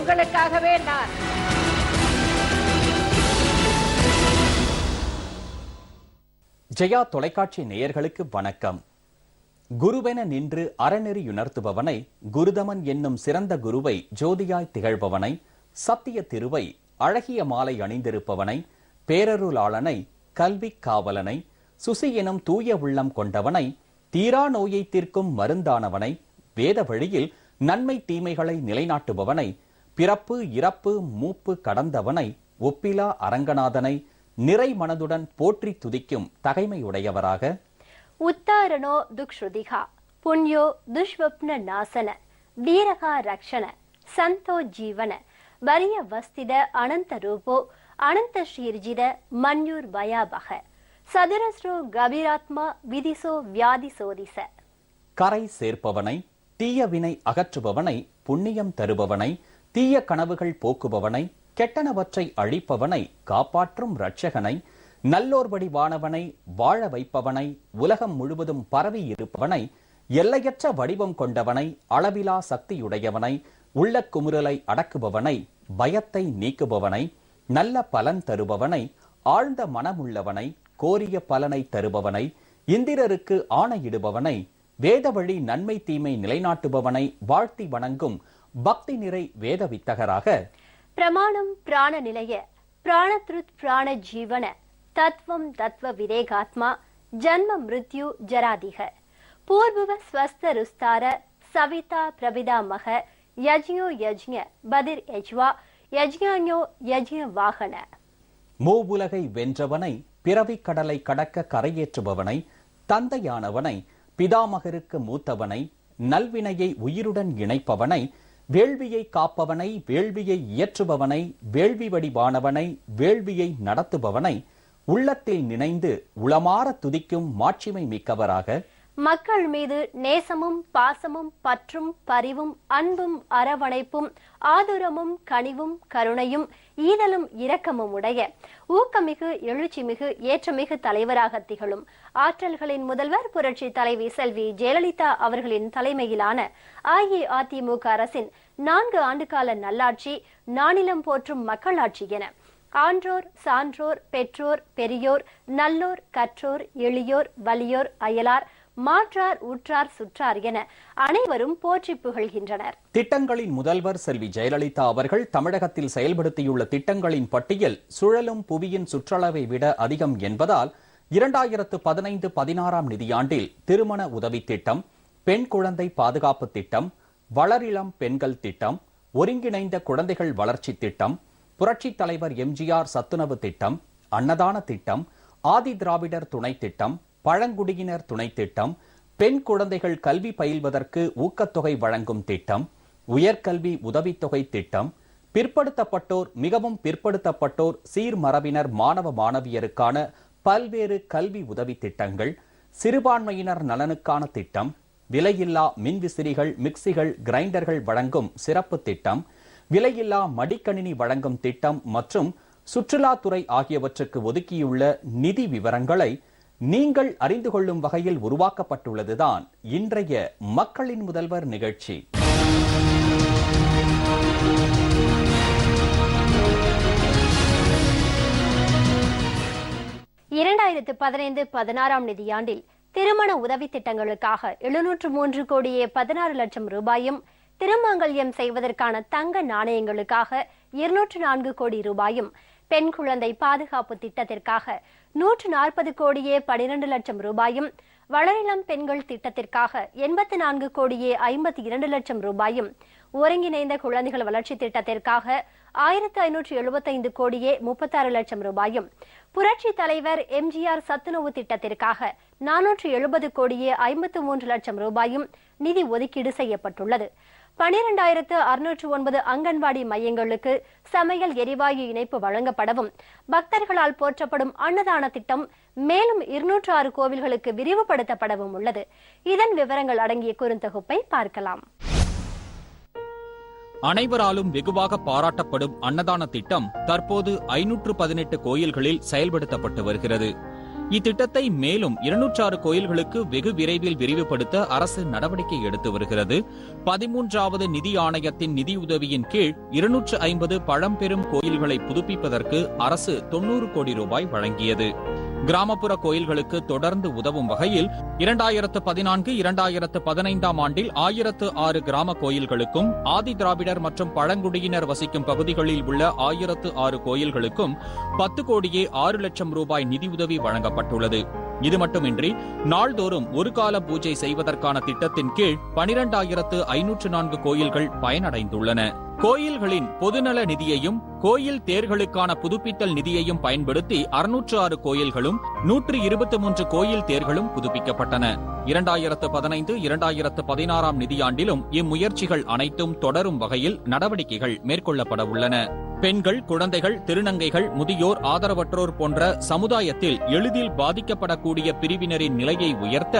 உங்களுக்காகவே நான். ஜெயா தொலைக்காட்சி நேயர்களுக்கு வணக்கம். குருவென நின்று அறநெறியுணர்த்துபவனை, குருதமன் என்னும் சிறந்த குருவை ஜோதியாய் திகழ்பவனை, சத்திய திருவை அழகிய மாலை அணிந்திருப்பவனை, பேரருளாளனை, கல்வி காவலனை, சுசி எனும் தூய உள்ளம் கொண்டவனை, தீரா நோயை தீர்க்கும் மருந்தானவனை, வேத வழியில் நன்மை தீமைகளை நிலைநாட்டுபவனை, பிறப்பு இறப்பு மூப்பு கடந்தவனை, ஒப்பிலா அரங்கநாதனை நிறை மனதுடன் போற்றி துதிக்கும் தகைமையுடையவராக, உத்தாரணோ துக்ஷுதிகா புண்யோ துஷ்வப்ன நாசன வீரகா ரக்ஷண சந்தோ ஜீவன வரிய வஸ்தித அனந்த ரூபோ அனந்த ஸ்ரீர்ஜித மன்யூர் வயாபக சதுரஸ்ரோ கபீராத்மா விதிசோ வியாதி சோதிச. கரை சேர்ப்பவனை, தீய வினை அகற்றுபவனை, புண்ணியம் தருபவனை, தீய கனவுகள் போக்குபவனை, கெட்டனவற்றை அழிப்பவனை, காப்பாற்றும் இரட்சகனை, நல்லோர் வடிவானவனை, வாழ வைப்பவனை, உலகம் முழுவதும் பரவி இருப்பவனை, எல்லையற்ற வடிவம் கொண்டவனை, அளவிலா சக்தியுடையவனை, உள்ள குமுறலை அடக்குபவனை, பயத்தை நீக்குபவனை, நல்ல பலன் தருபவனை, ஆழ்ந்த மனமுள்ளவனை, கோரிய பலனை தருபவனை, இந்திரருக்கு ஆணையிடுபவனை, வேத வழி நன்மை தீமை நிலைநாட்டுபவனை வாழ்த்தி வணங்கும் பக்தி நிறை வேத வித்தகராக, பிரமாணம் பிராண நிலைய பிராணத்ருத் பிராண ஜீவன தத்வம் தத்வ விரேகாத்மா ஜன்ம மிருத்யு ஜராதிக பூர்வ ஸ்வஸ்த ருஸ்தார சவிதா பிரபிதா மக யஜ்ஞோ யஜ்ஞ பதிர் யஜ்வா யஜ்ஞான்யோ யஜ்ஞ வாகன. மூவுலகை வென்றவனை, பிறவி கடலை கடக்க கரையேற்றுபவனை, தந்தையானவனை, பிதாமகருக்கு மூத்தவனை, நல்வினையை உயிருடன் இணைப்பவனை, வேள்வியை காப்பவனை, வேள்வியை இயற்றுபவனை, வேள்வி வடிவானவனை, வேள்வியை நடத்துபவனை, உள்ளத்தில் நினைந்து உளமாற துதிக்கும் மாட்சிமை மிக்கவராக, மக்கள் மீது நேசமும் பாசமும் பற்றும் பரிவும் அன்பும் அரவணைப்பும் ஆதுரமும் கனிவும் கருணையும் ஈதலும் இரக்கமும் உடைய ஊக்கமிகு எழுச்சிமிகு ஏற்றமிகு தலைவராக திகழும் ஆற்றல்களின் முதல்வர் புரட்சி தலைவி செல்வி ஜெயலலிதா அவர்களின் தலைமையிலான அஇஅதிமுக அரசின் 4 ஆண்டுகால நல்லாட்சி நானிலம் போற்றும் மக்களாட்சி என ஆன்றோர் சான்றோர் பெற்றோர் பெரியோர் நல்லோர் கற்றோர் எளியோர் வலியோர் அயலார் மாற்றார் உற்றார் சுற்றார் என அனைவரும் போற்றி புகழ்கின்றனர். திட்டங்களின் முதல்வர் செல்வி ஜெயலலிதா அவர்கள் தமிழகத்தில் செயல்படுத்தியுள்ள திட்டங்களின் பட்டியல் சுழலும் புவியின் சுற்றளவை விட அதிகம் என்பதால் 2015-16 நிதியாண்டில் திருமண உதவி திட்டம், பெண் குழந்தை பாதுகாப்பு திட்டம், வளரிளம் பெண்கள் திட்டம், ஒருங்கிணைந்த குழந்தைகள் வளர்ச்சி திட்டம், புரட்சி தலைவர் எம்ஜிஆர் சத்துணவு திட்டம், அன்னதான திட்டம், ஆதி திராவிடர் துணை திட்டம், பழங்குடியினர் துணை திட்டம், பெண் குழந்தைகள் கல்வி பயில்வதற்கு ஊக்கத்தொகை வழங்கும் திட்டம், உயர்கல்வி உதவித்தொகை திட்டம், பிற்படுத்தப்பட்டோர் மிகவும் பிற்படுத்தப்பட்டோர் சீர்மரபினர் மாணவ மாணவியருக்கான பல்வேறு கல்வி உதவி திட்டங்கள், சிறுபான்மையினர் நலனுக்கான திட்டம், விலையில்லா மின்விசிறிகள் மிக்சிகள் கிரைண்டர்கள் வழங்கும் சிறப்பு திட்டம், விலையில்லா மடிக்கணினி வழங்கும் திட்டம் மற்றும் சுற்றுலாத்துறை ஆகியவற்றுக்கு ஒதுக்கியுள்ள நிதி விவரங்களை நீங்கள் அறிந்து கொள்ளும் வகையில் உருவாக்கப்பட்டுள்ளதுதான் இன்றைய மக்களின் முதல்வர் நிகழ்ச்சி. இரண்டாயிரத்து 15-16 நிதியாண்டில் திருமண உதவி திட்டங்களுக்காக 703 கோடியே 16 லட்சம் ரூபாயும், திருமங்கல்யம் செய்வதற்கான தங்க நாணயங்களுக்காக 204 கோடி ரூபாயும், பெண் குழந்தை பாதுகாப்பு திட்டத்திற்காக 140 கோடியே 12 லட்சம் ரூபாயும், வளரிளம் பெண்கள் திட்டத்திற்காக 84 கோடியே 52 லட்சம் ரூபாயும், ஒருங்கிணைந்த குழந்தைகள் வளர்ச்சி திட்டத்திற்காக 1575 கோடியே 36 லட்சம் ரூபாயும், புரட்சி தலைவர் எம்ஜிஆர் சத்துணவு திட்டத்திற்காக 470 கோடியே 53 லட்சம் ரூபாயும் நிதி ஒதுக்கீடு செய்யப்பட்டுள்ளது. 12609 அங்கன்வாடி மையங்களுக்கு சமையல் எரிவாயு இணைப்பு வழங்கப்படவும், பக்தர்களால் போற்றப்படும் அன்னதான திட்டம் மேலும் 206 கோவில்களுக்கு விரிவுபடுத்தப்படவும் உள்ளது. இதன் விவரங்கள் அடங்கிய குறுந்தொகுப்பை பார்க்கலாம். அனைவராலும் வெகுவாக பாராட்டப்படும் அன்னதான திட்டம் தற்போது 518 கோயில்களில் செயல்படுத்தப்பட்டு வருகிறது. இத்திட்டத்தை மேலும் 206 கோயில்களுக்கு வெகு விரைவில் விரிவுபடுத்த அரசு நடவடிக்கை எடுத்து வருகிறது. 13வது நிதி ஆணையத்தின் நிதியுதவியின் கீழ் 250 பழம்பெரும் கோயில்களை புதுப்பிப்பதற்கு அரசு 90 கோடி ரூபாய் வழங்கியது. கிராமப்புற கோயில்களுக்கு தொடர்ந்து உதவும் வகையில் 2014-2015 ஆண்டில் 1006 கிராம கோயில்களுக்கும் ஆதி திராவிடர் மற்றும் பழங்குடியினர் வசிக்கும் பகுதிகளில் உள்ள 1006 கோயில்களுக்கும் 10 கோடியே 6 லட்சம் ரூபாய் நிதியுதவி வழங்கப்பட்டுள்ளது. இது மட்டுமின்றி நாள்தோறும் ஒரு கால பூஜை செய்வதற்கான திட்டத்தின் கீழ் 12,504 கோயில்கள் பயனடைந்துள்ளன. கோயில்களின் பொதுநல நிதியையும் கோயில் தேர்களுக்கான புதுப்பித்தல் நிதியையும் பயன்படுத்தி 606 கோயில்களும் 123 கோயில் தேர்களும் புதுப்பிக்கப்பட்டன. 2015-2016 நிதியாண்டிலும் இம்முயற்சிகள் அனைத்தும் தொடரும் வகையில் நடவடிக்கைகள் மேற்கொள்ளப்பட உள்ளன. பெண்கள், குழந்தைகள், திருநங்கைகள், முதியோர், ஆதரவற்றோர் போன்ற சமுதாயத்தில் எளிதில் பாதிக்கப்படக்கூடிய பிரிவினரின் நிலையை உயர்த்த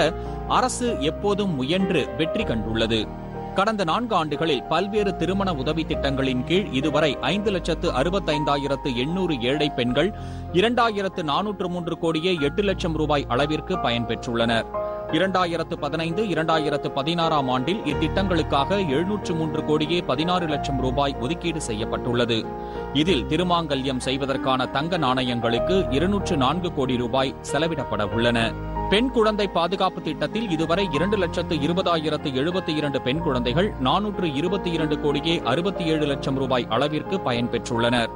அரசு எப்போதும் முயன்று வெற்றி கண்டுள்ளது. கடந்த 4 ஆண்டுகளில் பல்வேறு திருமண உதவி திட்டங்களின் கீழ் இதுவரை 5,65,800 ஏழை பெண்கள் 2,403 கோடியே 8 லட்சம் ரூபாய் அளவிற்கு பயன்பெற்றுள்ளனர். 2015-2016 ஆண்டில் இத்திட்டங்களுக்காக 703 கோடியே 16 லட்சம் ரூபாய் ஒதுக்கீடு செய்யப்பட்டுள்ளது. இதில் திருமாங்கல்யம் செய்வதற்கான தங்க நாணயங்களுக்கு 204 கோடி ரூபாய் செலவிடப்பட உள்ளன. பெண் குழந்தை பாதுகாப்பு திட்டத்தில் இதுவரை 2,20,072 பெண் குழந்தைகள் 422 கோடியே 67 லட்சம் ரூபாய் அளவிற்கு பயன்பெற்றுள்ளனர்.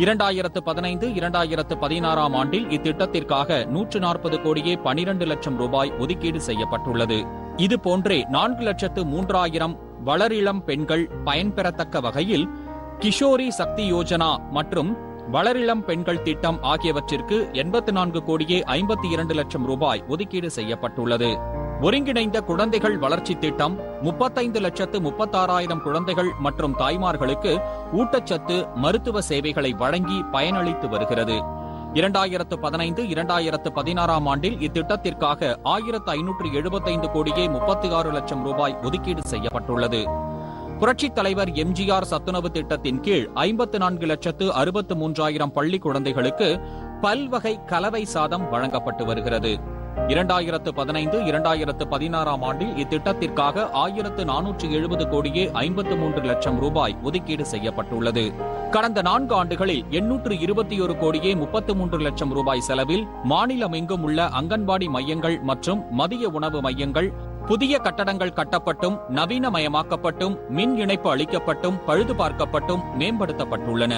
2015-2016 ஆண்டில் இத்திட்டத்திற்காக 140 கோடியே 12 லட்சம் ரூபாய் ஒதுக்கீடு செய்யப்பட்டுள்ளது. இதுபோன்றே 4,03,000 வளரிளம் பெண்கள் பயன்பெறத்தக்க வகையில் கிஷோரி சக்தி யோஜனா மற்றும் வளரிளம் பெண்கள் திட்டம் ஆகியவற்றிற்கு 84 கோடியே 52 லட்சம் ரூபாய் ஒதுக்கீடு செய்யப்பட்டுள்ளது. ஒருங்கிணைந்த குழந்தைகள் வளர்ச்சி திட்டம் 35,36,000 குழந்தைகள் மற்றும் தாய்மார்களுக்கு ஊட்டச்சத்து மருத்துவ சேவைகளை வழங்கி பயனளித்து வருகிறது. 2015-2016 ஆண்டில் இத்திட்டத்திற்காக 1,575 கோடியே 36 லட்சம் ரூபாய் ஒதுக்கீடு செய்யப்பட்டுள்ளது. புரட்சித் தலைவர் எம்ஜிஆர் சத்துணவு திட்டத்தின் கீழ் 54,63,000 பள்ளி குழந்தைகளுக்கு பல்வகை கலவை சாதம் வழங்கப்பட்டு வருகிறது. 2015-2016 ஆண்டில் இத்திட்டத்திற்காக 1,470 கோடியே 53 லட்சம் ரூபாய் ஒதுக்கீடு செய்யப்பட்டுள்ளது. கடந்த 4 ஆண்டுகளில் 821 கோடியே 33 லட்சம் ரூபாய் செலவில் மாநிலமெங்கும் உள்ள அங்கன்வாடி மையங்கள் மற்றும் மதிய உணவு மையங்கள் புதிய கட்டடங்கள் கட்டப்பட்டும் நவீனமயமாக்கப்பட்டும் மின் இணைப்பு அளிக்கப்பட்டும் பழுது பார்க்கப்பட்டும் மேம்படுத்தப்பட்டுள்ளன.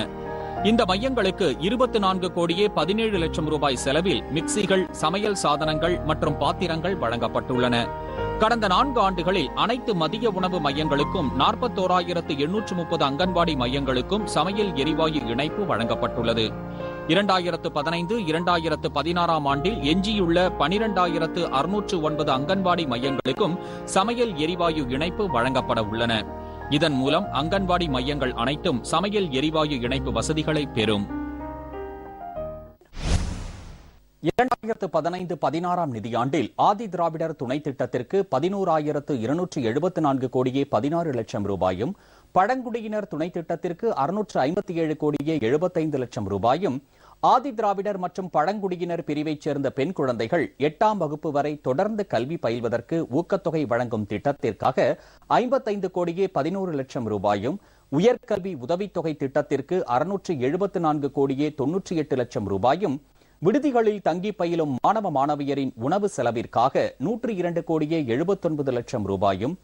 இந்த மையங்களுக்கு 24 கோடியே 17 லட்சம் ரூபாய் செலவில் மிக்சிகள், சமையல் சாதனங்கள் மற்றும் பாத்திரங்கள் வழங்கப்பட்டுள்ளன. கடந்த 4 ஆண்டுகளில் அனைத்து மதிய உணவு மையங்களுக்கும் 41,830 அங்கன்வாடி மையங்களுக்கும் சமையல் எரிவாயு இணைப்பு வழங்கப்பட்டுள்ளது. 2015-2016 ஆண்டில் எஞ்சியுள்ள 12,609 அங்கன்வாடி மையங்களுக்கும் சமையல் எரிவாயு இணைப்பு வழங்கப்பட உள்ளன. இதன் மூலம் அங்கன்வாடி மையங்கள் அனைத்தும் சமையல் எரிவாயு இணைப்பு வசதிகளை பெறும். 2015-16 நிதியாண்டில் ஆதி திராவிடர் துணை திட்டத்திற்கு 11,274 கோடியே 16 லட்சம் ரூபாயும், பழங்குடியினர் துணை திட்டத்திற்கு 657 கோடியே 75 லட்சம் ரூபாயும், ஆதி திராவிடர் மற்றும் பழங்குடியினர் பிரிவைச் சேர்ந்த பெண் குழந்தைகள் 8ஆம் வகுப்பு வரை தொடர்ந்து கல்வி பயில்வதற்கு ஊக்கத்தொகை வழங்கும் திட்டத்திற்காக 55 கோடியே 11 லட்சம் ரூபாயும், உயர்கல்வி உதவித்தொகை திட்டத்திற்கு 674 கோடியே 98 லட்சம் ரூபாயும், விடுதிகளில் தங்கி பயிலும் மாணவ மாணவியரின் உணவு செலவிற்காக 102 கோடியே 79 லட்சம் ரூபாயும்,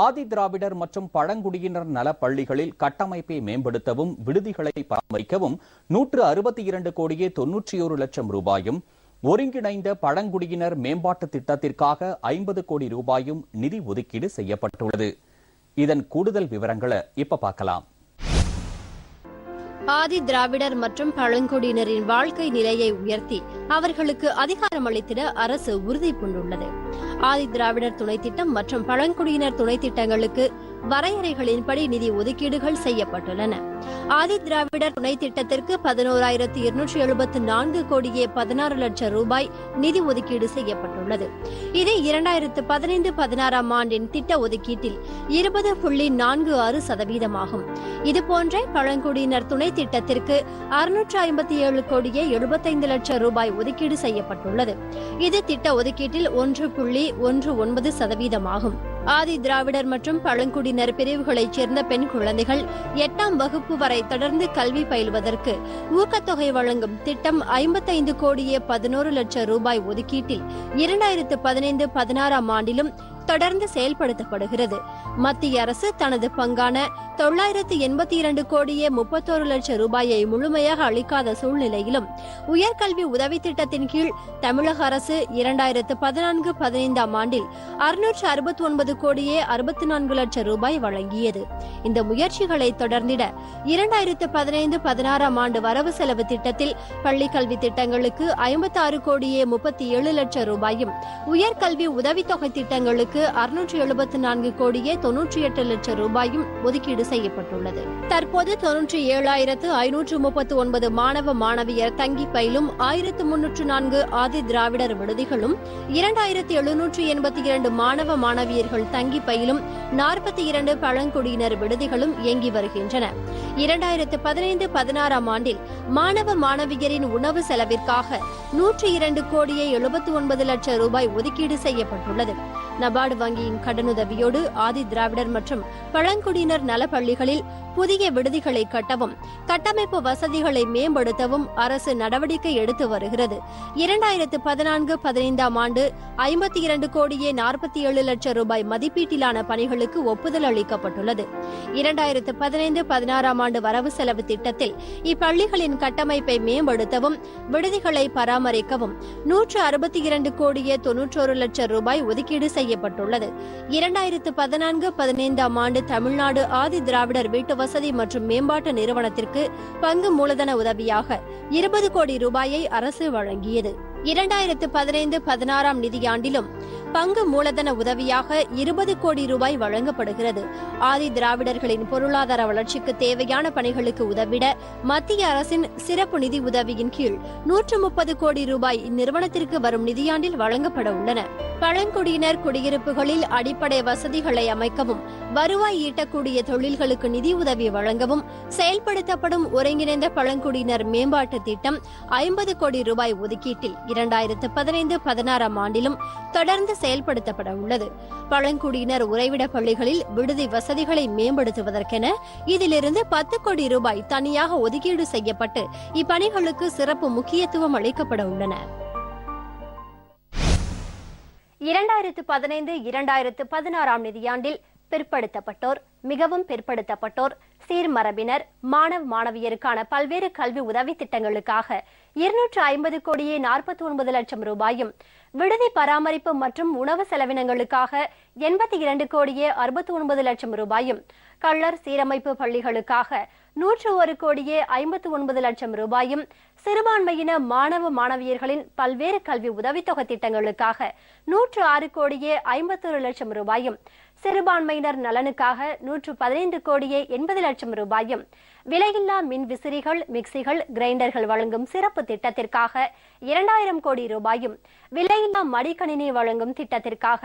ஆதி திராவிடர் மற்றும் பழங்குடியினர் நல பள்ளிகளில் கட்டமைப்பை மேம்படுத்தவும் விடுதிகளை பராமரிக்கவும் 162 கோடியே 91 லட்சம் ரூபாயும், ஒருங்கிணைந்த பழங்குடியினர் மேம்பாட்டு திட்டத்திற்காக 50 கோடி ரூபாயும் நிதி ஒதுக்கீடு செய்யப்பட்டுள்ளது. இதன் கூடுதல் விவரங்களை இப்ப பார்க்கலாம். ஆதி திராவிடர் மற்றும் பழங்குடியினரின் வாழ்க்கை நிலையை உயர்த்தி அவர்களுக்கு அதிகாரம் அளித்திட அரசு உறுதி பூண்டுள்ளது. ஆதி திராவிடர் துணை திட்டம் மற்றும் பழங்குடியினர் துணை திட்டங்களுக்கு வரையறைகளின்படி நிதி ஒதுக்கீடுகள் செய்யப்பட்டுள்ளன. ஆதி திராவிடர் துணை திட்டத்திற்கு 11,274 கோடியே 16 லட்சம் ரூபாய் நிதி ஒதுக்கீடு செய்யப்பட்டுள்ளது. இது 2015-16 ஆண்டின் திட்ட ஒதுக்கீட்டில் 20.46% இதுபோன்ற பழங்குடியினர் துணை திட்டத்திற்கு 657 கோடியே 75 லட்சம் ரூபாய் ஒதுக்கீடு செய்யப்பட்டுள்ளது. இது திட்ட ஒதுக்கீட்டில் 1.19% ஆதி திராவிடர் மற்றும் பழங்குடியினர் பிரிவுகளைச் சேர்ந்த பெண் குழந்தைகள் 8ஆம் வகுப்பு வரை தொடர்ந்து கல்வி பயில்வதற்கு ஊக்கத்தொகை வழங்கும் திட்டம் 55 கோடியே 11 லட்சம் ரூபாய் ஒதுக்கீட்டில் 2015-16 ஆண்டிலும் தொடர்ந்து செயல்படுத்தப்படுகிறது. மத்திய அரசு தனது பங்கான 982 கோடியே 31 லட்சம் ரூபாயை முழுமையாக அளிக்காத சூழ்நிலையிலும் உயர்கல்வி உதவி திட்டத்தின் கீழ் தமிழக அரசு 2014-15 ஆண்டில் 669 கோடியே 64 லட்சம் ரூபாய் வழங்கியது. இந்த முயற்சிகளை தொடர்ந்திட 2015-16 ஆண்டு வரவு செலவு திட்டத்தில் பள்ளிக்கல்வி திட்டங்களுக்கு 56 கோடியே 37 லட்சம் ரூபாயும் உயர்கல்வி உதவித்தொகை திட்டங்களுக்கு 674 கோடியே 98 லட்சம் ரூபாயும் ஒதுக்கீடு செய்யப்பட்டுள்ளது. தற்போது 97,539 மாணவ மாணவியர் தங்கி பயிலும் 1,304 ஆதி திராவிடர் விடுதிகளும் 2,782 மாணவ மாணவியர்கள் தங்கி பயிலும் 42 பழங்குடியினர் விடுதிகளும் இயங்கி வருகின்றன. 2015-16 ஆண்டில் மாணவ மாணவியரின் உணவு செலவிற்காக 102 கோடியே 79 லட்சம் ரூபாய் ஒதுக்கீடு செய்யப்பட்டுள்ளது. நபார்டு வங்கியின் கடனுதவியோடு ஆதி திராவிடர் மற்றும் பழங்குடியினர் நலப்பள்ளிகளில் புதிய விடுதிகளை கட்டவும் கட்டமைப்பு வசதிகளை மேம்படுத்தவும் அரசு நடவடிக்கை எடுத்து வருகிறது. 2014-15 ஆண்டு 52 கோடியே 47 லட்சம் ரூபாய் மதிப்பீட்டிலான பணிகளுக்கு ஒப்புதல் அளிக்கப்பட்டுள்ளது. 2015-16 ஆண்டு வரவு செலவு திட்டத்தில் இப்பள்ளிகளின் கட்டமைப்பை மேம்படுத்தவும் விடுதிகளை பராமரிக்கவும் 162 கோடியே 91 லட்சம் ரூபாய் ஒதுக்கீடு செய்யப்பட்டுள்ளது. 2014-15 ஆண்டு தமிழ்நாடு ஆதி திராவிடர் வீட்டு வசதி மற்றும் மேம்பாட்டு நிறுவனத்திற்கு பங்கு மூலதன உதவியாக 20 கோடி ரூபாயை அரசு வழங்கியது. 2015-16 நிதியாண்டிலும் பங்கு மூலதன உதவியாக 20 கோடி ரூபாய் வழங்கப்படுகிறது. ஆதி திராவிடர்களின் பொருளாதார வளர்ச்சிக்கு தேவையான பணிகளுக்கு உதவிட மத்திய அரசின் சிறப்பு நிதி உதவியின் கீழ் 130 கோடி ரூபாய் இந்நிறுவனத்திற்கு வரும் நிதியாண்டில் வழங்கப்பட உள்ளன. பழங்குடியினர் குடியிருப்புகளில் அடிப்படை வசதிகளை அமைக்கவும் வருவாய் ஈட்டக்கூடிய தொழில்களுக்கு நிதி உதவி வழங்கவும் செயல்படுத்தப்படும் ஒருங்கிணைந்த பழங்குடியினர் மேம்பாட்டு திட்டம் 50 கோடி ரூபாய் ஒதுக்கீட்டில் 2015-16 ஆண்டிலும் தொடர்ந்து செயல்படுத்தப்பட உள்ளது. பழங்குடியினர் உறைவிட பள்ளிகளில் விடுதி வசதிகளை மேம்படுத்துவதற்கென இதிலிருந்து 10 கோடி ரூபாய் தனியாக ஒதுக்கீடு செய்யப்பட்டு இப்பணிகளுக்கு சிறப்பு முக்கியத்துவம் அளிக்கப்பட உள்ளன. 2015-2016 நிதியாண்டில் பிற்படுத்தப்பட்டோர், மிகவும் பிற்படுத்தப்பட்டோர், சீர்மரபினர், மாணவ மாணவியருக்கான பல்வேறு கல்வி உதவி திட்டங்களுக்காக 250 கோடியே 49 லட்சம் ரூபாயும், விடுதி பராமரிப்பு மற்றும் உணவு செலவினங்களுக்காக 82 கோடியே 69 லட்சம் ரூபாயும், கள்ளர் சீரமைப்பு பள்ளிகளுக்காக 101 கோடியே 59 லட்சம் ரூபாயும், சிறுபான்மையின மாணவ மாணவியர்களின் பல்வேறு கல்வி உதவித்தொகை திட்டங்களுக்காக 106 கோடியே 51 லட்சம் ரூபாயும், சிறுபான்மையினர் நலனுக்காக 115 கோடியே 80 லட்சம் ரூபாயும், விலையில்லா மின் விசிறிகள், மிக்சிகள், கிரைண்டர்கள் வழங்கும் சிறப்பு திட்டத்திற்காக 2000 கோடி ரூபாயும், விலையில்லா மடிக்கணினி வழங்கும் திட்டத்திற்காக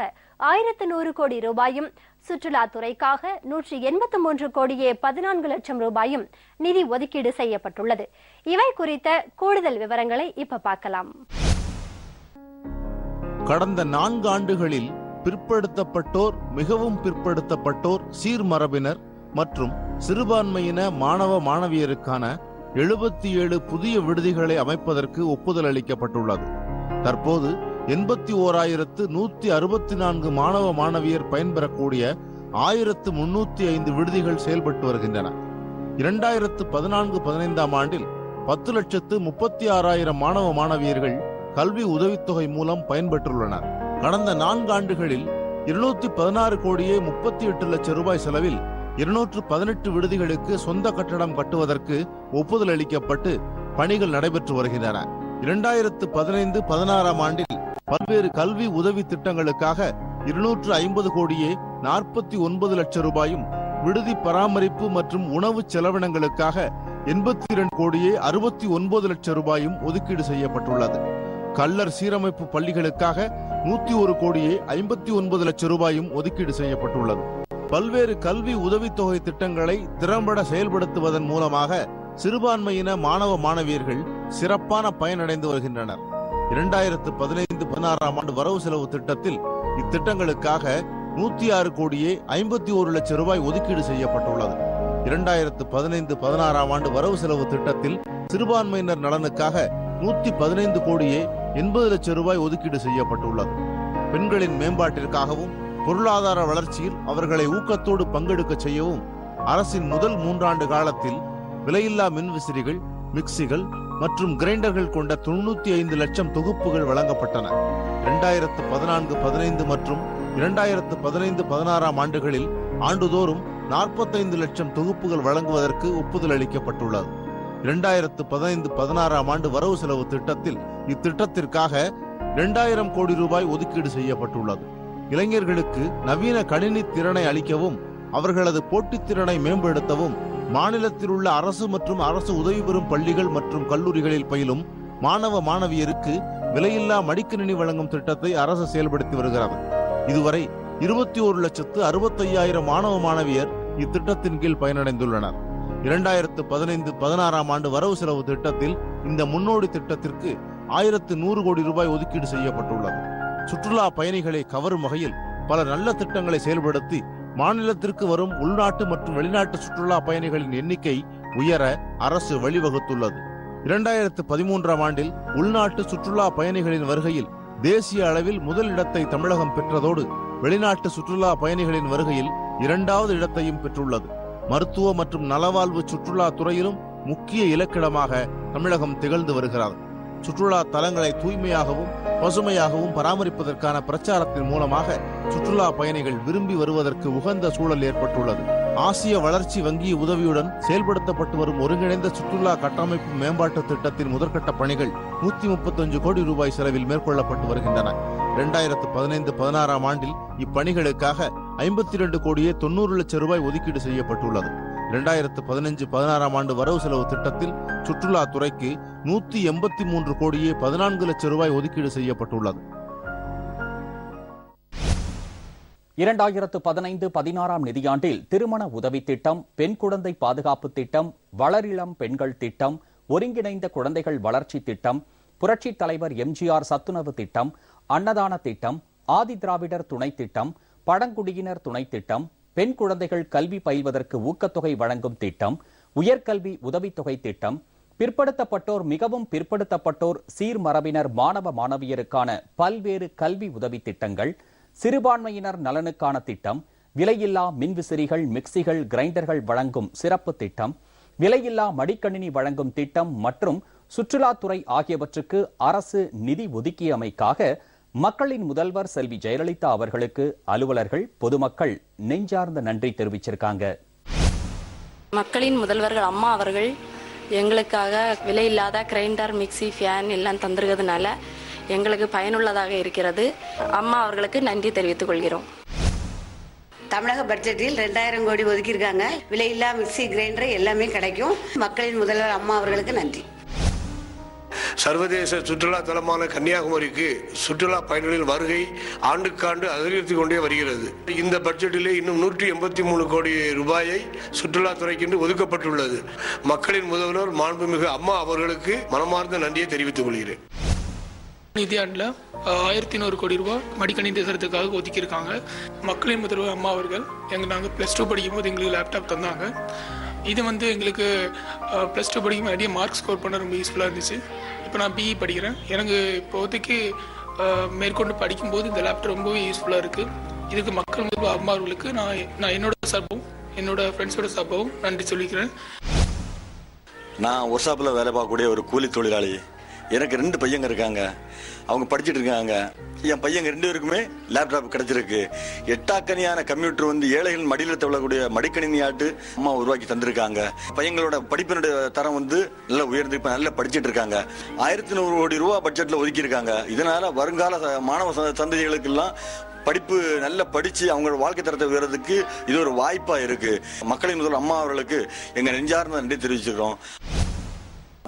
1100 கோடி ரூபாயும், சுற்றுலாத்துறைக்காக 183 கோடியே 14 லட்சம் ரூபாயும் நிதி ஒதுக்கீடு செய்யப்பட்டுள்ளது. இவை குறித்த கூடுதல் விவரங்களை இப்ப பார்க்கலாம். கடந்த 4 ஆண்டுகளில் பிற்படுத்தப்பட்டோர், மிகவும் பிற்படுத்தப்பட்டோர், சீர்மரபினர் மற்றும் சிறுபான்மையின மாணவ மாணவியருக்கான 77 புதிய விடுதிகளை அமைப்பதற்கு ஒப்புதல் அளிக்கப்பட்டுள்ளது. தற்போது 81,164 மாணவ மாணவியர் பயன்பெறக்கூடிய 1,305 விடுதிகள் செயல்பட்டு வருகின்றன. 2014-15 ஆண்டில் 10,36,000 மாணவ மாணவியர்கள் கல்வி உதவித்தொகை மூலம் பயன்பெற்றுள்ளனர். கடந்த 4 ஆண்டுகளில் 216 கோடியே 38 லட்சம் ரூபாய் செலவில் 218 விடுதிகளுக்கு சொந்த கட்டடம் கட்டுவதற்கு ஒப்புதல் அளிக்கப்பட்டு பணிகள் நடைபெற்று வருகின்றன. 2015-16 ஆண்டில் பல்வேறு கல்வி உதவி திட்டங்களுக்காக 250 கோடியே 49 லட்சம் ரூபாயும், விடுதி பராமரிப்பு மற்றும் உணவு செலவினங்களுக்காக 82 கோடியே 69 லட்சம் ரூபாயும் ஒதுக்கீடு செய்யப்பட்டுள்ளது. கள்ளர் சீரமைப்பு பள்ளிகளுக்காக 101 கோடியே 59 லட்சம் ரூபாயும் ஒதுக்கீடு செய்யப்பட்டுள்ளது. பல்வேறு கல்வி உதவித்தொகை திட்டங்களை திறம்பட செயல்படுத்துவதன் மூலமாக சிறுபான்மையின மாணவ மாணவியர்கள் சிறப்பான பயனடைந்து வருகின்றனர். 2015-16 ஆண்டு வரவு செலவு திட்டத்தில் இத்திட்டங்களுக்காக 106 கோடியே 51 லட்சம் ரூபாய் ஒதுக்கீடு செய்யப்பட்டுள்ளது. 2015-16 ஆண்டு வரவு செலவு திட்டத்தில் சிறுபான்மையினர் நலனுக்காக 115 கோடியே 80 லட்சம் ரூபாய் ஒதுக்கீடு செய்யப்பட்டுள்ளது. பெண்களின் மேம்பாட்டிற்காகவும் பொருளாதார வளர்ச்சியில் அவர்களை ஊக்கத்தோடு பங்கெடுக்க செய்யவும் அரசின் முதல் 3 ஆண்டு காலத்தில் விலையில்லா மின்விசிறிகள், மிக்சிகள் மற்றும் கிரைண்டர்கள் கொண்ட 95 லட்சம் தொகுப்புகள் வழங்கப்பட்டன. 2014-15 மற்றும் 2015-16 ஆண்டுகளில் ஆண்டுதோறும் 45 லட்சம் தொகுப்புகள் வழங்குவதற்கு ஒப்புதல் அளிக்கப்பட்டுள்ளது. 2015-16 ஆண்டு வரவு செலவு திட்டத்தில் இத்திட்டத்திற்காக 2000 கோடி ரூபாய் ஒதுக்கீடு செய்யப்பட்டுள்ளது. இளைஞர்களுக்கு நவீன கணினி திறனை அளிக்கவும் அவர்களது போட்டித் திறனை மேம்படுத்தவும் மாநிலத்தில் உள்ள அரசு மற்றும் அரசு உதவி பெறும் பள்ளிகள் மற்றும் கல்லூரிகளில் பயிலும் மாணவ மாணவியருக்கு விலையில்லா மடிக்கணினி வழங்கும் திட்டத்தை அரசு செயல்படுத்தி வருகிறது. இதுவரை 21,65,000 மாணவ மாணவியர் இத்திட்டத்தின் கீழ் பயனடைந்துள்ளனர். 2015-16 ஆண்டு வரவு செலவு திட்டத்தில் இந்த முன்னோடி திட்டத்திற்கு 1100 கோடி ரூபாய் ஒதுக்கீடு செய்யப்பட்டுள்ளது. சுற்றுலா பயணிகளை கவரும் வகையில் பல நல்ல திட்டங்களை செயல்படுத்தி மாநிலத்திற்கு வரும் உள்நாட்டு மற்றும் வெளிநாட்டு சுற்றுலா பயணிகளின் எண்ணிக்கை உயர அரசு வழிவகுத்துள்ளது. 2013 ஆண்டில் உள்நாட்டு சுற்றுலா பயணிகளின் வருகையில் தேசிய அளவில் முதல் இடத்தை தமிழகம் பெற்றதோடு வெளிநாட்டு சுற்றுலா பயணிகளின் வருகையில் 2வது இடத்தையும் பெற்றுள்ளது. மருத்துவ மற்றும் நலவாழ்வு சுற்றுலா துறையிலும் முக்கிய இலக்கிடமாக தமிழகம் திகழ்ந்து வருகிறது. சுற்றுலா தலங்களை தூய்மையாகவும் பசுமையாகவும் பராமரிப்பதற்கான பிரச்சாரத்தின் மூலமாக சுற்றுலா பயணிகள் விரும்பி வருவதற்கு உகந்த சூழல் ஏற்பட்டுள்ளது. ஆசிய வளர்ச்சி வங்கி உதவியுடன் செயல்படுத்தப்பட்டு வரும் ஒருங்கிணைந்த சுற்றுலா கட்டமைப்பு மேம்பாட்டு திட்டத்தின் முதற்கட்ட பணிகள் 135 கோடி ரூபாய் செலவில் மேற்கொள்ளப்பட்டு வருகின்றன. 2015-16 ஆண்டில் இப்பணிகளுக்காக 52 கோடியே 90 லட்சம் ரூபாய் ஒதுக்கீடு செய்யப்பட்டுள்ளது. 2015-16 ஆண்டு வரவு செலவு திட்டத்தில் சுற்றுலா துறைக்கு 183 கோடியே 14 லட்சம் ரூபாய் ஒதுக்கீடு செய்யப்பட்டுள்ளது. 2015-16 நிதியாண்டில் திருமண உதவி திட்டம், பெண் குழந்தை பாதுகாப்பு திட்டம், வளரிளம் பெண்கள் திட்டம், ஒருங்கிணைந்த குழந்தைகள் வளர்ச்சி திட்டம், புரட்சித் தலைவர் எம்ஜிஆர் சத்துணவு திட்டம், அன்னதான திட்டம், ஆதி திராவிடர் துணை திட்டம், பழங்குடியினர் துணை திட்டம், பெண் குழந்தைகள் கல்வி பயில்வதற்கு ஊக்கத்தொகை வழங்கும் திட்டம், உயர்கல்வி உதவித்தொகை திட்டம், பிற்படுத்தப்பட்டோர் மிகவும் பிற்படுத்தப்பட்டோர் சீர்மரபினர் மாணவ மாணவியருக்கான பல்வேறு கல்வி உதவி திட்டங்கள், சிறுபான்மையினர் நலனுக்கான திட்டம், விலையில்லா மின்விசிறிகள், மிக்சிகள், கிரைண்டர்கள் வழங்கும் சிறப்பு திட்டம், விலையில்லா மடிக்கணினி வழங்கும் திட்டம் மற்றும் சுற்றுலாத்துறை ஆகியவற்றுக்கு அரசு நிதி ஒதுக்கியமைக்காக மக்களின் முதல்வர் செல்வி ஜெயலலிதா அவர்களுக்கு அலுவலர்கள், பொதுமக்கள் நெஞ்சார்ந்த நன்றி தெரிவிச்சிருக்காங்க. மக்களின் முதல்வர்கள் அம்மா அவர்கள் எங்களுக்காக விலையில்லாத கிரைண்டர், மிக்சி, ஃபேன் எல்லாம் தந்திருக்கிறதுனால எங்களுக்கு பயனுள்ளதாக இருக்கிறது. அம்மா அவர்களுக்கு நன்றி தெரிவித்துக் கொள்கிறோம். தமிழக பட்ஜெட்டில் 2000 கோடி ஒதுக்கியிருக்காங்க. விலையில்லா மிக்சி, கிரைண்டர் எல்லாமே கிடைக்கும். மக்களின் முதல்வர் அம்மா அவர்களுக்கு நன்றி. சர்வதேச சுற்றுலா தலமான கன்னியாகுமரிக்கு சுற்றுலா பயணிகளின் வருகை ஆண்டுக்காண்டு அதிகரித்துக் கொண்டே வருகிறது. இந்த பட்ஜெட்டிலே இன்னும் 183 கோடி ரூபாயை சுற்றுலாத்துறைக்கு ஒதுக்கப்பட்டுள்ளது. மக்களின் முதல்வர் மாண்புமிகு அம்மா அவர்களுக்கு மனமார்ந்த நன்றியை தெரிவித்துக் கொள்கிறேன். நிதியாண்டில் 1100 கோடி ரூபாய் மடிக்கணினி தரத்துக்காக ஒதுக்கியிருக்காங்க. மக்களின் முதல்வர் அம்மா அவர்கள் நாங்கள் +2 படிக்கும்போது எங்களுக்கு லேப்டாப் தந்தாங்க. இது எங்களுக்கு +2 படிக்கும் நிறைய மார்க் ஸ்கோர் பண்ண ரொம்ப யூஸ்ஃபுல்லாக இருந்துச்சு. இப்போ நான் பிஇ படிக்கிறேன். எனக்கு இப்போதைக்கு மேற்கொண்டு படிக்கும்போது இந்த லேப்டாப் ரொம்பவே யூஸ்ஃபுல்லாக இருக்குது. இதுக்கு மக்கள் முதல்வர் அம்மா அவர்களுக்கு நான் என்னோட சார்பாகவும் என்னோட ஃப்ரெண்ட்ஸோட சார்பாகவும் நன்றி சொல்லிக்கிறேன். நான் ஒர்க் ஷாப்பில் வேலை பார்க்கக்கூடிய ஒரு கூலி தொழிலாளி. எனக்கு 2 பையங்க இருக்காங்க. அவங்க படிச்சுட்டு இருக்காங்க. என் பையங்க 2 பேருக்குமே லேப்டாப் கிடைச்சிருக்கு. எட்டாக்கனியான கம்ப்யூட்டர் ஏழைகள் மடியில் தவளக்கூடிய மடிக்கணினி ஆட்டு அம்மா உருவாக்கி தந்திருக்காங்க. பையங்களோட படிப்பினுடைய தரம் நல்லா உயர்ந்து இப்போ நல்லா படிச்சுட்டு இருக்காங்க. 1100 கோடி ரூபா பட்ஜெட்ல ஒதுக்கி இருக்காங்க. இதனால வருங்கால மாணவ சந்ததிகளுக்கு எல்லாம் படிப்பு நல்லா படிச்சு அவங்களோட வாழ்க்கை தரத்தை உயர்றதுக்கு இது ஒரு வாய்ப்பா இருக்கு. மக்களின் முதல்வர் அம்மா அவர்களுக்கு எங்க நெஞ்சார்ந்த நன்றி தெரிவிச்சுக்கிறோம்.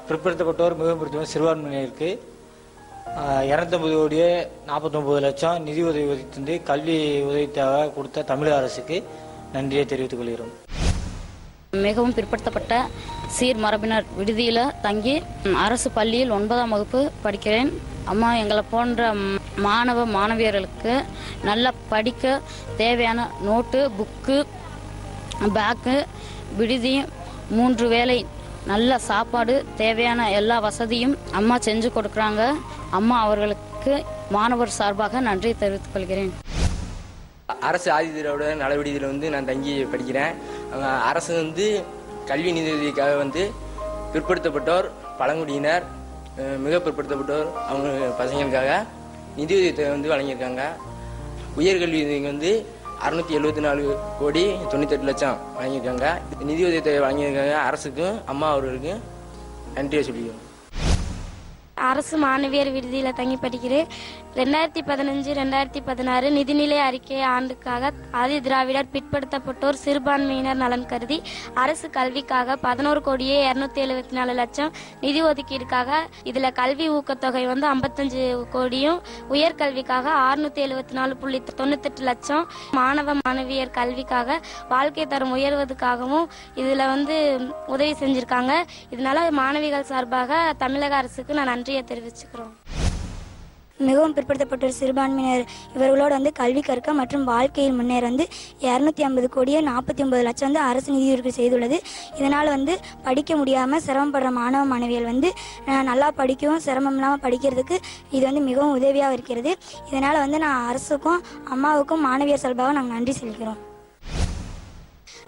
பிற்படுத்தப்பட்டோர் மிகவும் சிறுபான்மையினருக்கு 250 கோடியே 49 லட்சம் நிதி உதவி ஒதுக்கி கல்வி உதவித்தொகை கொடுத்த தமிழக அரசுக்கு நன்றியை தெரிவித்துக் கொள்கிறோம். மிகவும் பிற்படுத்தப்பட்ட சீர் மரபினர் விடுதியில் தங்கி அரசு பள்ளியில் 9ஆம் வகுப்பு படிக்கிறேன். அம்மா எங்களை போன்ற மாணவ மாணவியர்களுக்கு நல்லா படிக்க தேவையான நோட்டு, புக்கு, பேக்கு, விடுதி, 3 வேளை நல்ல சாப்பாடு, தேவையான எல்லா வசதியும் அம்மா செஞ்சு கொடுக்குறாங்க. அம்மா அவர்களுக்கு மாணவர் சார்பாக நன்றி தெரிவித்துக் கொள்கிறேன். அரசு ஆதிதிராவிட நல விடுதியில் நான் தங்கி படிக்கிறேன். அரசு கல்வி நிதியுதவிக்காக பிற்படுத்தப்பட்டோர், பழங்குடியினர், மிக பிற்படுத்தப்பட்டோர் அவங்க பசங்களுக்காக நிதியுதவி வழங்கியிருக்காங்க. உயர்கல்வி 674 கோடி 98 லட்சம் வழங்கியிருக்காங்க. நிதியுதவி வழங்கியிருக்காங்க. அரசுக்கும் அம்மா அவர்களுக்கும் நன்றியை சொல்லிக்கிறோம். அரசு மாணவியர் விடுதியில் தங்கி படிக்கிறேன். 2015-2016 நிதிநிலை அறிக்கை ஆண்டுக்காக ஆதி திராவிடர் பிற்படுத்தப்பட்டோர் சிறுபான்மையினர் நலன் கருதி அரசு கல்விக்காக 11 கோடியே 274 லட்சம் நிதி ஒதுக்கீடுக்காக இதுல கல்வி ஊக்கத்தொகை 55 கோடியும், உயர்கல்விக்காக 674.98 லட்சம், மாணவ மாணவியர் கல்விக்காக வாழ்க்கை தரம் உயர்வதற்காகவும் இதுல உதவி செஞ்சிருக்காங்க. இதனால மாணவிகள் சார்பாக தமிழக அரசுக்கு நான் நன்றியை தெரிவிச்சுக்கிறோம். மிகவும் பிற்படுத்தப்பட்ட சிறுபான்மையினர் இவர்களோடு கல்வி கற்க மற்றும் வாழ்க்கையில் முன்னேற 250 கோடியே 49 லட்சம் அரசு நிதி ஒதுக்கீடு செய்துள்ளது. இதனால் படிக்க முடியாமல் சிரமப்படுற மாணவ மாணவிகள் நல்லா படிக்கவும் சிரமம் இல்லாமல் படிக்கிறதுக்கு இது மிகவும் உதவியாக இருக்கிறது. இதனால் நான் அரசுக்கும் அம்மாவுக்கும் மாணவியர் சார்பாக நாங்கள் நன்றி செலுத்துகிறோம்.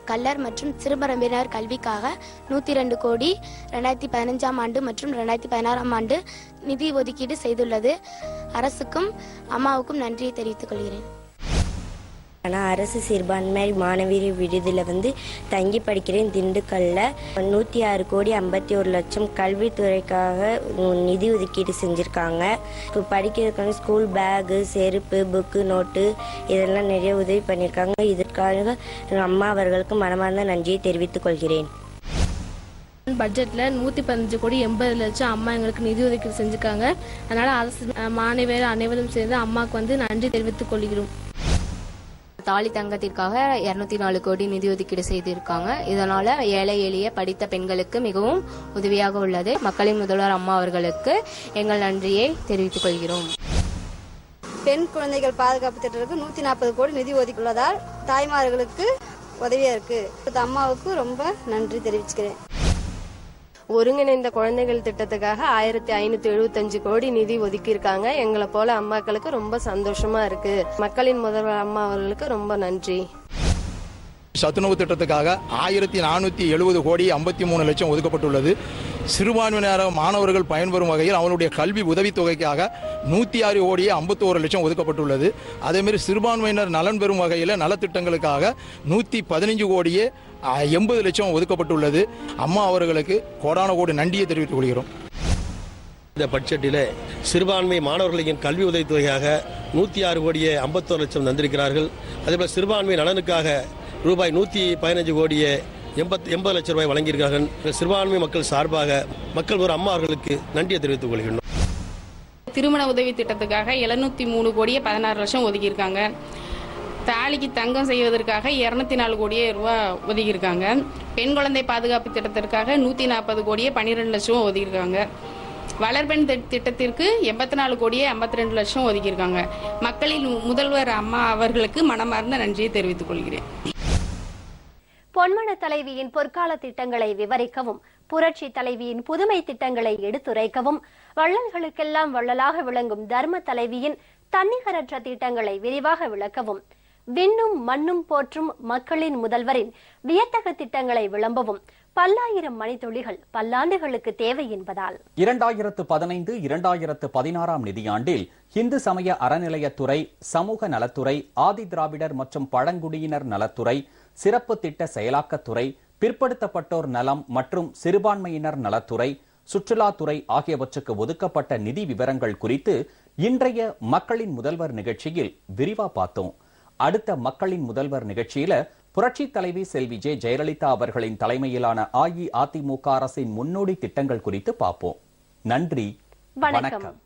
கல்லர் மற்றும் சிறுபான்மையினர் கல்விக்காக 102 கோடி 2015ஆம் ஆண்டு மற்றும் 2016ஆம் ஆண்டு நிதி ஒதுக்கீடு செய்துள்ளது. அரசுக்கும் அம்மாவுக்கும் நன்றியை தெரிவித்துக் கொள்கிறேன். ஆனால் அரசு சிறுபான்மை மாணவியர் விடுதியில் தங்கி படிக்கிறேன். திண்டுக்கல்ல 106 கோடி 51 லட்சம் கல்வித்துறைக்காக நிதி ஒதுக்கீடு செஞ்சுருக்காங்க. இப்போ படிக்கிறதுக்கான ஸ்கூல் பேகு, செருப்பு, புக்கு, நோட்டு இதெல்லாம் நிறைய உதவி பண்ணியிருக்காங்க. இதற்காக அம்மா அவர்களுக்கு மனமார்ந்த நன்றியை தெரிவித்துக் கொள்கிறேன். பட்ஜெட்டில் 115 கோடி 80 லட்சம் அம்மா எங்களுக்கு நிதி ஒதுக்கீடு செஞ்சுருக்காங்க. அதனால் அரசு மாணவியர் அனைவரும் சேர்ந்து அம்மாவுக்கு நன்றி தெரிவித்துக் கொள்கிறோம். தாலி தங்கத்திற்காக 204 கோடி நிதி ஒதுக்கீடு செய்திருக்காங்க. இதனால ஏழை எளிய படித்த பெண்களுக்கு மிகவும் உதவியாக உள்ளது. மக்களின் முதல்வர் அம்மா அவர்களுக்கு எங்கள் நன்றியை தெரிவித்துக் கொள்கிறோம். பெண் குழந்தைகள் பாதுகாப்பு திட்டத்துக்கு 140 கோடி நிதி ஒதுக்கியுள்ளதால் தாய்மார்களுக்கு உதவியா இருக்கு. அம்மாவுக்கு ரொம்ப நன்றி தெரிவிச்சுக்கிறேன். ஒருங்கிணைந்த குழந்தைகள் திட்டத்துக்காக 1575 கோடி நிதி ஒதுக்கி இருக்காங்க. எங்களை போல அம்மாக்களுக்கு ரொம்ப சந்தோஷமா இருக்கு. மக்களின் முதல்வர் அம்மா அவர்களுக்கு ரொம்ப நன்றி. சத்துணவு திட்டத்துக்காக 1470 கோடி 53 லட்சம் ஒதுக்கப்பட்டுள்ளது. சிறுபான்மையினர் மாணவர்கள் பயன்பெறும் வகையில் அவனுடைய கல்வி உதவித்தொகைக்காக 106 கோடியே 51 லட்சம் ஒதுக்கப்பட்டுள்ளது. அதேமாரி சிறுபான்மையினர் நலன் பெறும் வகையில் நலத்திட்டங்களுக்காக 115 கோடியே 80 லட்சம் ஒதுக்கப்பட்டுள்ளது. அம்மா அவர்களுக்கு கோடான கோடி நன்றியை தெரிவித்துக் கொள்கிறோம். இந்த பட்ஜெட்டில் சிறுபான்மை மாணவர்களின் கல்வி உதவித்தொகையாக 106 கோடியே 51 லட்சம் தந்திருக்கிறார்கள். அதேபோல் சிறுபான்மை நலனுக்காக ரூபாய் 115 கோடியே 80 லட்சம் ரூபாய் வழங்கியிருக்கிறார்கள். சிறுபான்மை மக்கள் சார்பாக மக்கள் ஒரு அம்மா அவர்களுக்கு நன்றியை தெரிவித்துக் கொள்கின்றோம். திருமண உதவி திட்டத்துக்காக 703 கோடியே 16 லட்சம் ஒதுக்கியிருக்காங்க. தாலிக்கு தங்கம் செய்வதற்காக 204 கோடியே ரூபாய் ஒதுக்கியிருக்காங்க. பெண் குழந்தை பாதுகாப்பு திட்டத்திற்காக 140 கோடியே 12 லட்சம் ஒதுக்கியிருக்காங்க. வளர்பெண் திட்டத்திற்கு 84 கோடியே 52 லட்சம் ஒதுக்கியிருக்காங்க. மக்களின் முதல்வர் அம்மா அவர்களுக்கு மனமார்ந்த நன்றியை தெரிவித்துக் கொள்கிறேன். பொன்மன தலைவியின் பொற்கால திட்டங்களை விவரிக்கவும், புரட்சி தலைவியின் புதுமை திட்டங்களை எடுத்துரைக்கவும், வள்ளல்களுக்கெல்லாம் வள்ளலாக விளங்கும் தர்ம தலைவியின் தன்னிகரற்ற திட்டங்களை விரிவாக விளக்கவும், விண்ணும் மண்ணும் போற்றும் மக்களின் முதல்வரின் வியத்தகு திட்டங்களை விளம்பவும் பல்லாயிரம் மணித்துளிகள் பல்லாண்டுகளுக்கு தேவை என்பதால் 2015-2016 நிதியாண்டில் இந்து சமய அறநிலையத்துறை, சமூக நலத்துறை, ஆதி திராவிடர் மற்றும் பழங்குடியினர் நலத்துறை, சிறப்பு திட்ட செயலாக்கத்துறை, பிற்படுத்தப்பட்டோர் நலம் மற்றும் சிறுபான்மையினர் நலத்துறை, சுற்றுலாத்துறை ஆகியவற்றுக்கு ஒதுக்கப்பட்ட நிதி விவரங்கள் குறித்து இன்றைய மக்களின் முதல்வர் நிகழ்ச்சியில் விரிவா பார்த்தோம். அடுத்த மக்களின் முதல்வர் நிகழ்ச்சியில புரட்சி தலைவி செல்வி ஜெயலலிதா அவர்களின் தலைமையிலான அஇஅதிமுக அரசின் முன்னோடி திட்டங்கள் குறித்து பார்ப்போம். நன்றி, வணக்கம்.